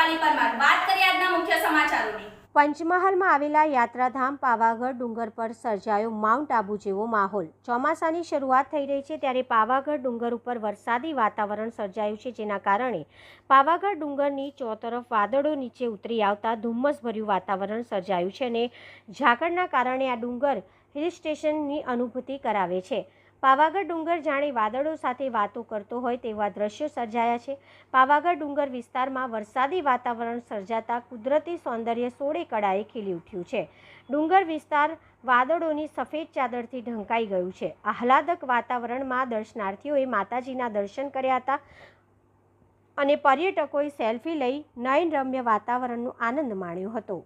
રૂપાલી પરમાર। વાત કરીએ આજના મુખ્ય સમાચારોની। પંચમહાલમાં આવેલા યાત્રાધામ પાવાગઢ ડુંગર પર સર્જાયો માઉન્ટ આબુ જેવો માહોલ। ચોમાસાની શરૂઆત થઈ રહી છે ત્યારે પાવાગઢ ડુંગર ઉપર વરસાદી વાતાવરણ સર્જાયું છે, જેના કારણે પાવાગઢ ડુંગરની ચોતરફ વાદળો નીચે ઉતરી આવતા ધુમ્મસભર્યું વાતાવરણ સર્જાયું છે અને ઝાકળના કારણે આ ડુંગર હિલ સ્ટેશનની અનુભૂતિ કરાવે છે। પાવાગઢ ડુંગર જાણે વાદળો સાથે વાતો કરતો હોય તેવા દ્રશ્યો સર્જાયા છે। પાવાગઢ ડુંગર વિસ્તારમાં વરસાદી વાતાવરણ સર્જાતા કુદરતી સૌંદર્ય સોળે કળાએ ખીલી ઉઠ્યું છે। ડુંગર વિસ્તાર વાદળોની સફેદ ચાદરથી ઢંકાઈ ગયું છે। આહલાદક વાતાવરણમાં દર્શનાર્થીઓએ માતાજીના દર્શન કર્યા હતા અને પર્યટકોએ સેલ્ફી લઈ નયનરમ્ય વાતાવરણનો આનંદ માણ્યો હતો।